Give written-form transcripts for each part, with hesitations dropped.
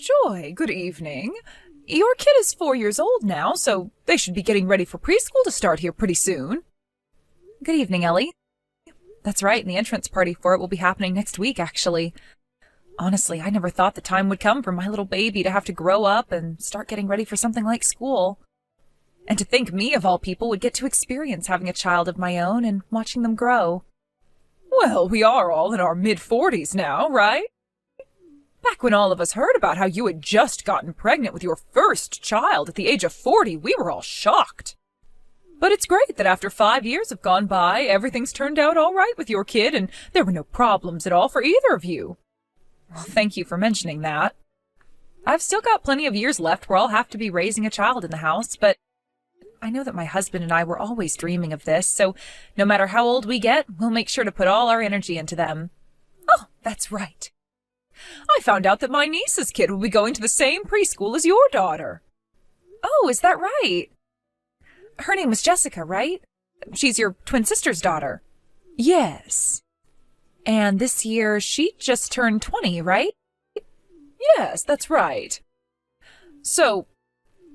Joy, good evening. Your kid is 4 years old now, so they should be getting ready for preschool to start here pretty soon. Good evening, Ellie. That's right, and the entrance party for it will be happening next week, actually. Honestly, I never thought the time would come for my little baby to have to grow up and start getting ready for something like school. And to think me, of all people, would get to experience having a child of my own and watching them grow. Well, we are all in our mid-40s now, right? Back when all of us heard about how you had just gotten pregnant with your first child at the age of 40, we were all shocked. But it's great that after 5 years have gone by, everything's turned out all right with your kid, and there were no problems at all for either of you. Well, thank you for mentioning that. I've still got plenty of years left where I'll have to be raising a child in the house, but I know that my husband and I were always dreaming of this, so no matter how old we get, we'll make sure to put all our energy into them. Oh, that's right. I found out that my niece's kid will be going to the same preschool as your daughter. Oh, is that right? Her name was Jessica, right? She's your twin sister's daughter. Yes. And this year, she just turned 20, right? Yes, that's right. So,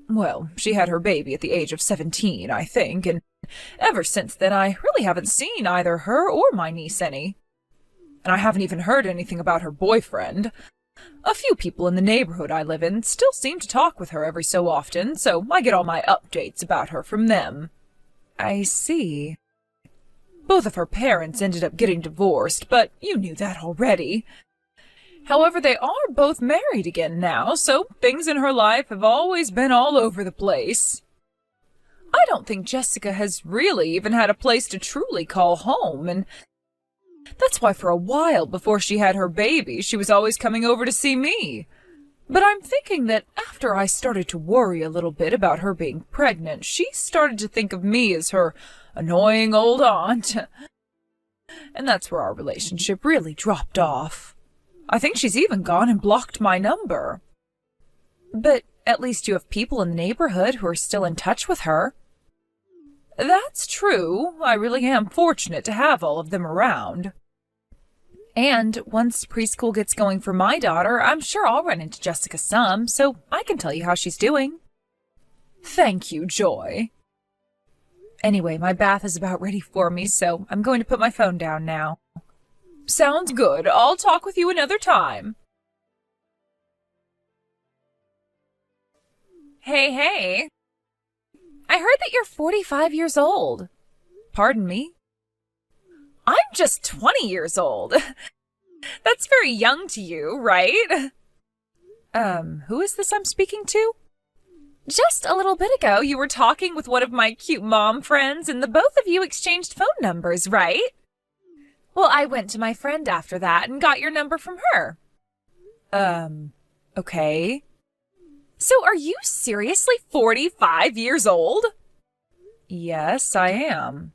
well, she had her baby at the age of 17, I think, and ever since then I really haven't seen either her or my niece any. And I haven't even heard anything about her boyfriend. A few people in the neighborhood I live in still seem to talk with her every so often, so I get all my updates about her from them. I see. Both of her parents ended up getting divorced, but you knew that already. However, they are both married again now, so things in her life have always been all over the place. I don't think Jessica has really even had a place to truly call home, and that's why for a while before she had her baby, she was always coming over to see me. But I'm thinking that after I started to worry a little bit about her being pregnant, she started to think of me as her annoying old aunt. And that's where our relationship really dropped off. I think she's even gone and blocked my number. But at least you have people in the neighborhood who are still in touch with her. That's true. I really am fortunate to have all of them around. And once preschool gets going for my daughter, I'm sure I'll run into Jessica some, so I can tell you how she's doing. Thank you, Joy. Anyway, my bath is about ready for me, so I'm going to put my phone down now. Sounds good. I'll talk with you another time. Hey. I heard that you're 45 years old. Pardon me? I'm just 20 years old. That's very young to you, right? Who is this I'm speaking to? Just a little bit ago, you were talking with one of my cute mom friends, and the both of you exchanged phone numbers, right? Well, I went to my friend after that and got your number from her. Okay. So are you seriously 45 years old? Yes, I am.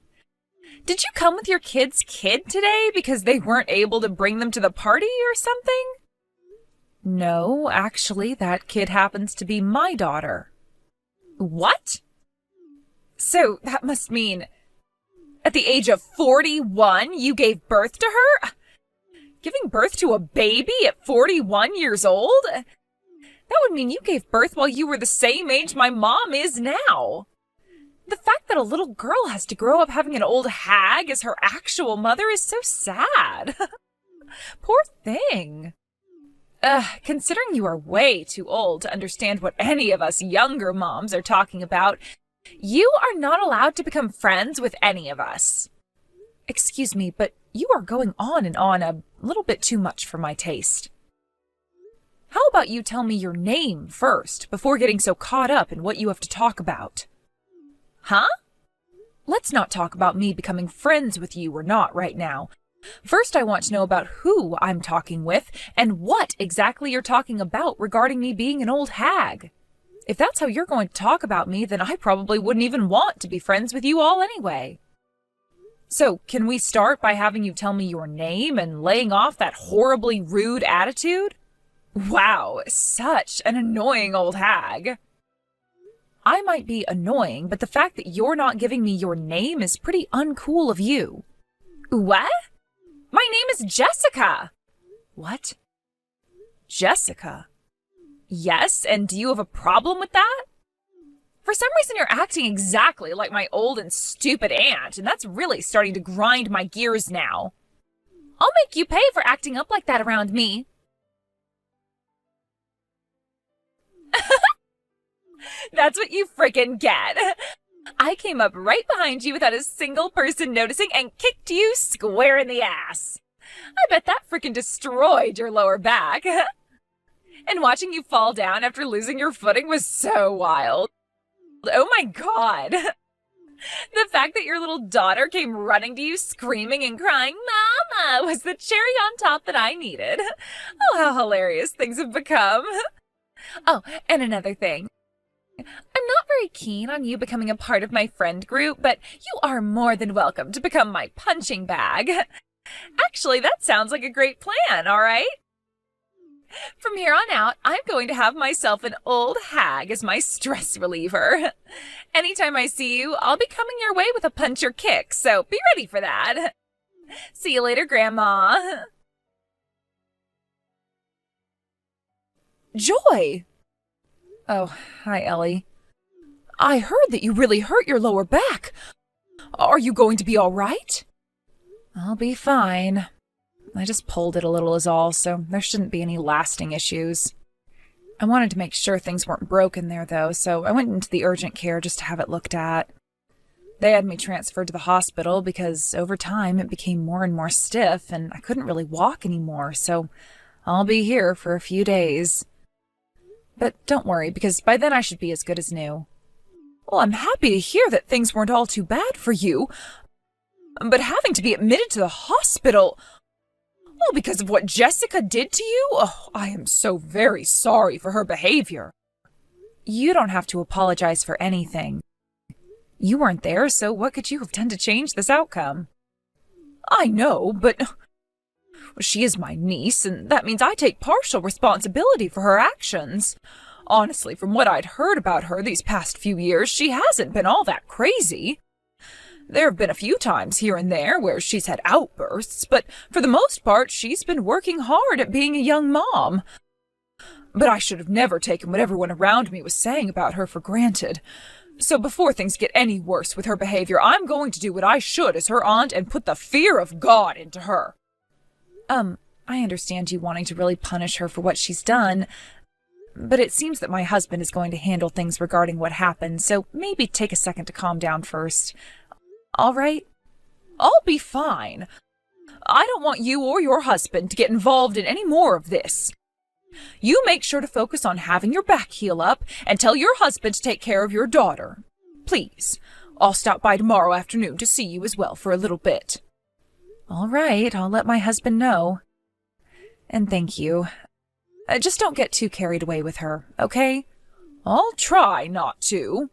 Did you come with your kid's kid today because they weren't able to bring them to the party or something? No, actually, that kid happens to be my daughter. What? So that must mean at the age of 41, you gave birth to her? Giving birth to a baby at 41 years old? That would mean you gave birth while you were the same age my mom is now. The fact that a little girl has to grow up having an old hag as her actual mother is so sad. Poor thing. Considering you are way too old to understand what any of us younger moms are talking about, you are not allowed to become friends with any of us. Excuse me, but you are going on and on a little bit too much for my taste. How about you tell me your name first, before getting so caught up in what you have to talk about? Huh? Let's not talk about me becoming friends with you or not right now. First, I want to know about who I'm talking with and what exactly you're talking about regarding me being an old hag. If that's how you're going to talk about me, then I probably wouldn't even want to be friends with you all anyway. So, can we start by having you tell me your name and laying off that horribly rude attitude? Wow, such an annoying old hag. I might be annoying, but the fact that you're not giving me your name is pretty uncool of you. What? My name is Jessica. What? Jessica? Yes, and do you have a problem with that? For some reason, you're acting exactly like my old and stupid aunt, and that's really starting to grind my gears now. I'll make you pay for acting up like that around me. That's what you frickin' get. I came up right behind you without a single person noticing and kicked you square in the ass. I bet that frickin' destroyed your lower back. And watching you fall down after losing your footing was so wild. Oh my god. The fact that your little daughter came running to you screaming and crying, "Mama," was the cherry on top that I needed. Oh, how hilarious things have become. Oh, and another thing. I'm not very keen on you becoming a part of my friend group, but you are more than welcome to become my punching bag. Actually, that sounds like a great plan, all right? From here on out, I'm going to have myself an old hag as my stress reliever. Anytime I see you, I'll be coming your way with a punch or kick, so be ready for that. See you later, Grandma. Joy! Oh, hi, Ellie. I heard that you really hurt your lower back. Are you going to be all right? I'll be fine. I just pulled it a little is all, so there shouldn't be any lasting issues. I wanted to make sure things weren't broken there, though, so I went into the urgent care just to have it looked at. They had me transferred to the hospital because over time it became more and more stiff and I couldn't really walk anymore, so I'll be here for a few days. But don't worry, because by then I should be as good as new. Well, I'm happy to hear that things weren't all too bad for you. But having to be admitted to the hospital, all because of what Jessica did to you? Oh, I am so very sorry for her behavior. You don't have to apologize for anything. You weren't there, so what could you have done to change this outcome? I know, but she is my niece, and that means I take partial responsibility for her actions. Honestly, from what I'd heard about her these past few years, she hasn't been all that crazy. There have been a few times here and there where she's had outbursts, but for the most part, she's been working hard at being a young mom. But I should have never taken what everyone around me was saying about her for granted. So before things get any worse with her behavior, I'm going to do what I should as her aunt and put the fear of God into her. I understand you wanting to really punish her for what she's done, but it seems that my husband is going to handle things regarding what happened, so maybe take a second to calm down first. All right? I'll be fine. I don't want you or your husband to get involved in any more of this. You make sure to focus on having your back heal up and tell your husband to take care of your daughter. Please. I'll stop by tomorrow afternoon to see you as well for a little bit. All right, I'll let my husband know. And thank you. Just don't get too carried away with her, okay? I'll try not to.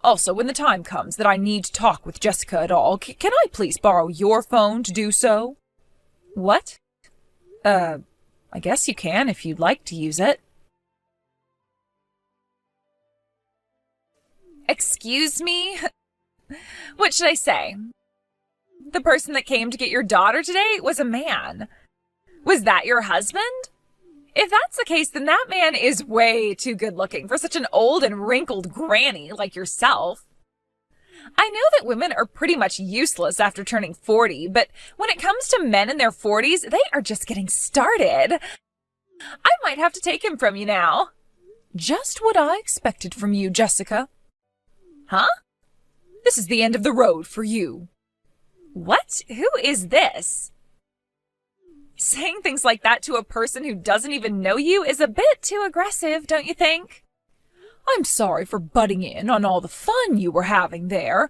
Also, when the time comes that I need to talk with Jessica at all, can I please borrow your phone to do so? What? I guess you can if you'd like to use it. Excuse me? What should I say? The person that came to get your daughter today was a man. Was that your husband? If that's the case, then that man is way too good looking for such an old and wrinkled granny like yourself. I know that women are pretty much useless after turning 40, but when it comes to men in their 40s, they are just getting started. I might have to take him from you now. Just what I expected from you, Jessica. Huh? This is the end of the road for you. What? Who is this? Saying things like that to a person who doesn't even know you is a bit too aggressive, don't you think? I'm sorry for butting in on all the fun you were having there.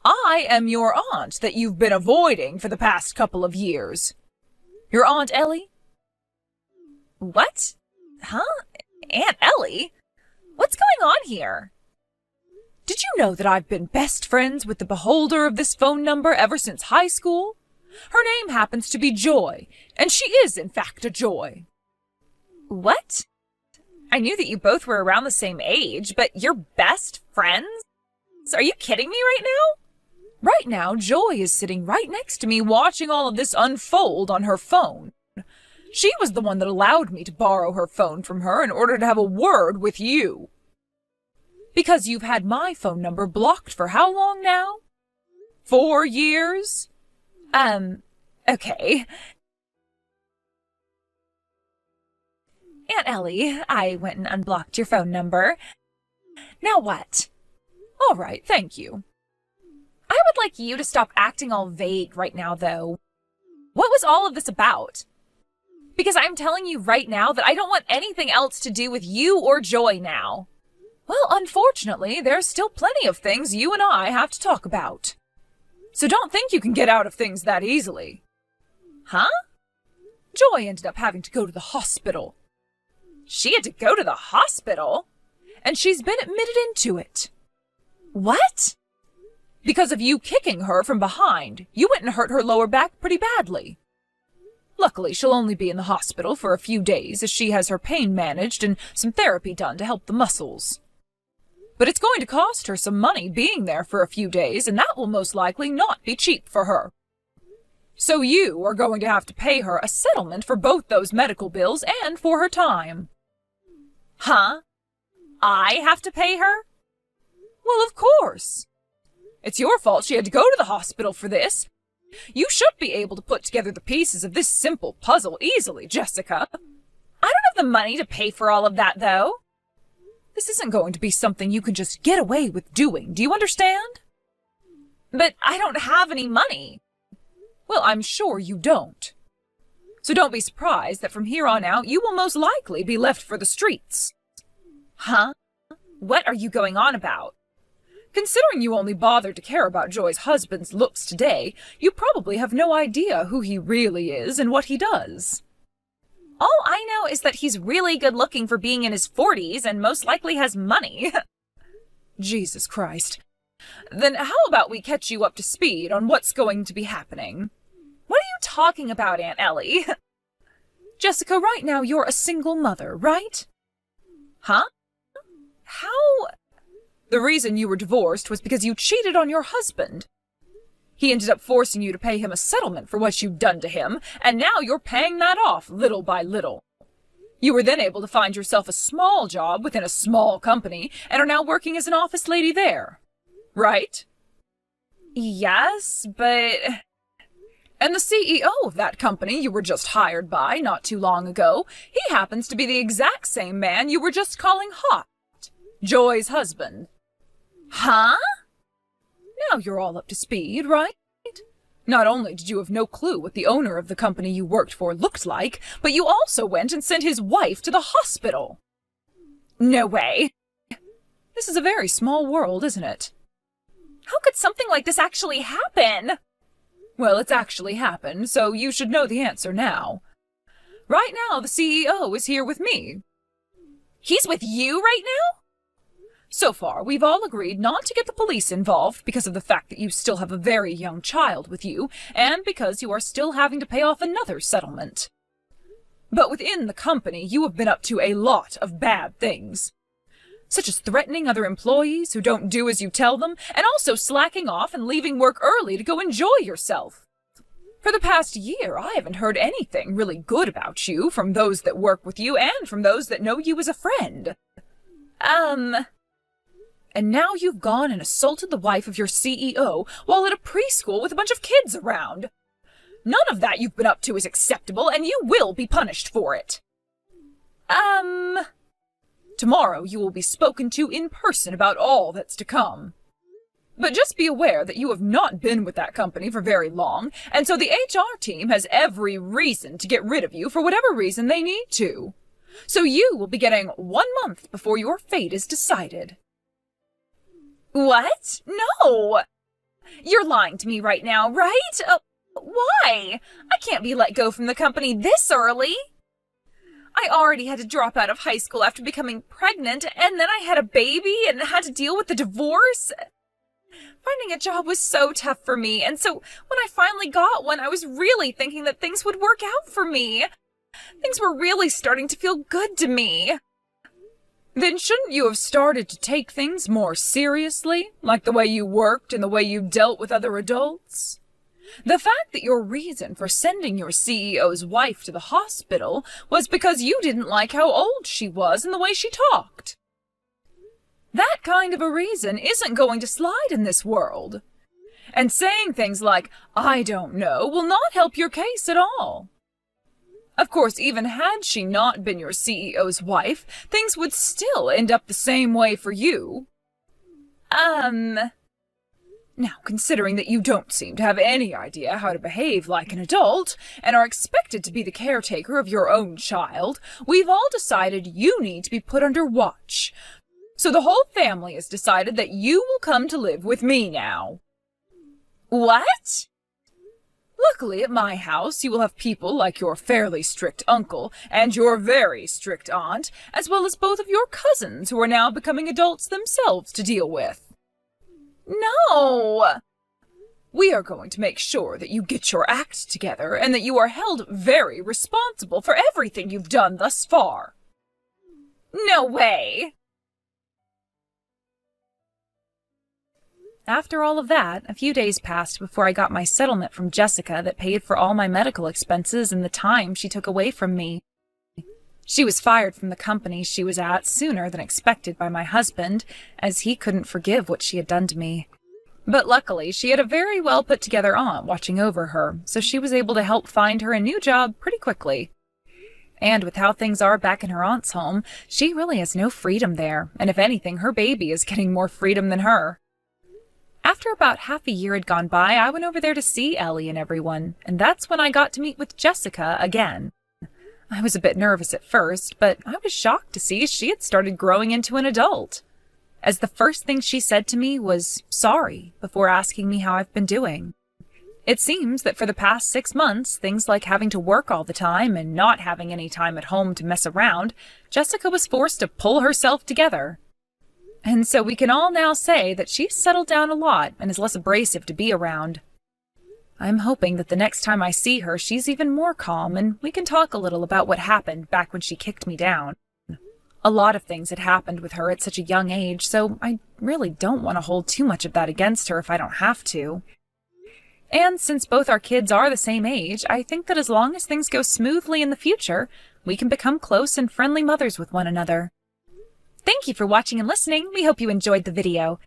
I am your aunt that you've been avoiding for the past couple of years. Your Aunt Ellie? What? Huh? Aunt Ellie? What's going on here? Did you know that I've been best friends with the beholder of this phone number ever since high school? Her name happens to be Joy, and she is, in fact, a joy. What? I knew that you both were around the same age, but you're best friends? Are you kidding me right now? Right now, Joy is sitting right next to me watching all of this unfold on her phone. She was the one that allowed me to borrow her phone from her in order to have a word with you. Because you've had my phone number blocked for how long now? 4 years? Okay. Aunt Ellie, I went and unblocked your phone number. Now what? All right, thank you. I would like you to stop acting all vague right now, though. What was all of this about? Because I'm telling you right now that I don't want anything else to do with you or Joy now. Well, unfortunately, there's still plenty of things you and I have to talk about. So don't think you can get out of things that easily. Huh? Joy ended up having to go to the hospital. She had to go to the hospital? And she's been admitted into it. What? Because of you kicking her from behind, you went and hurt her lower back pretty badly. Luckily, she'll only be in the hospital for a few days as she has her pain managed and some therapy done to help the muscles. But it's going to cost her some money being there for a few days, and that will most likely not be cheap for her. So you are going to have to pay her a settlement for both those medical bills and for her time. Huh? I have to pay her? Well, of course. It's your fault she had to go to the hospital for this. You should be able to put together the pieces of this simple puzzle easily, Jessica. I don't have the money to pay for all of that, though. This isn't going to be something you can just get away with doing, do you understand? But I don't have any money. Well, I'm sure you don't. So don't be surprised that from here on out you will most likely be left for the streets. Huh? What are you going on about? Considering you only bothered to care about Joy's husband's looks today, you probably have no idea who he really is and what he does. All I know is that he's really good looking for being in his 40s and most likely has money. Jesus Christ. Then how about we catch you up to speed on what's going to be happening? What are you talking about, Aunt Ellie? Jessica, right now you're a single mother, right? Huh? How? The reason you were divorced was because you cheated on your husband. He ended up forcing you to pay him a settlement for what you'd done to him, and now you're paying that off little by little. You were then able to find yourself a small job within a small company and are now working as an office lady there. Right? Yes, but... And the CEO of that company you were just hired by not too long ago, he happens to be the exact same man you were just calling hot. Joy's husband. Huh? Now you're all up to speed, right? Not only did you have no clue what the owner of the company you worked for looked like, but you also went and sent his wife to the hospital. No way. This is a very small world, isn't it? How could something like this actually happen? Well, it's actually happened, so you should know the answer now. Right now, the CEO is here with me. He's with you right now? So far, we've all agreed not to get the police involved because of the fact that you still have a very young child with you, and because you are still having to pay off another settlement. But within the company, you have been up to a lot of bad things, such as threatening other employees who don't do as you tell them, and also slacking off and leaving work early to go enjoy yourself. For the past year, I haven't heard anything really good about you from those that work with you and from those that know you as a friend. And now you've gone and assaulted the wife of your CEO while at a preschool with a bunch of kids around. None of that you've been up to is acceptable, and you will be punished for it. Tomorrow you will be spoken to in person about all that's to come. But just be aware that you have not been with that company for very long, and so the HR team has every reason to get rid of you for whatever reason they need to. So you will be getting 1 month before your fate is decided. What? No! You're lying to me right now, right? Why? I can't be let go from the company this early. I already had to drop out of high school after becoming pregnant, and then I had a baby and had to deal with the divorce. Finding a job was so tough for me, and so when I finally got one, I was really thinking that things would work out for me. Things were really starting to feel good to me. Then shouldn't you have started to take things more seriously, like the way you worked and the way you dealt with other adults? The fact that your reason for sending your CEO's wife to the hospital was because you didn't like how old she was and the way she talked. That kind of a reason isn't going to slide in this world. And saying things like, "I don't know," will not help your case at all. Of course, even had she not been your CEO's wife, things would still end up the same way for you. Now, considering that you don't seem to have any idea how to behave like an adult, and are expected to be the caretaker of your own child, we've all decided you need to be put under watch. So the whole family has decided that you will come to live with me now. What? Luckily, at my house, you will have people like your fairly strict uncle and your very strict aunt, as well as both of your cousins who are now becoming adults themselves to deal with. No! We are going to make sure that you get your act together and that you are held very responsible for everything you've done thus far. No way! After all of that, a few days passed before I got my settlement from Jessica that paid for all my medical expenses and the time she took away from me. She was fired from the company she was at sooner than expected by my husband, as he couldn't forgive what she had done to me. But luckily, she had a very well put-together aunt watching over her, so she was able to help find her a new job pretty quickly. And with how things are back in her aunt's home, she really has no freedom there, and if anything, her baby is getting more freedom than her. After about half a year had gone by, I went over there to see Ellie and everyone, and that's when I got to meet with Jessica again. I was a bit nervous at first, but I was shocked to see she had started growing into an adult, as the first thing she said to me was sorry before asking me how I've been doing. It seems that for the past 6 months, things like having to work all the time and not having any time at home to mess around, Jessica was forced to pull herself together. And so we can all now say that she's settled down a lot and is less abrasive to be around. I'm hoping that the next time I see her, she's even more calm and we can talk a little about what happened back when she kicked me down. A lot of things had happened with her at such a young age, so I really don't want to hold too much of that against her if I don't have to. And since both our kids are the same age, I think that as long as things go smoothly in the future, we can become close and friendly mothers with one another. Thank you for watching and listening. We hope you enjoyed the video.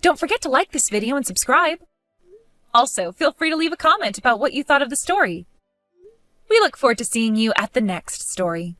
Don't forget to like this video and subscribe. Also, feel free to leave a comment about what you thought of the story. We look forward to seeing you at the next story.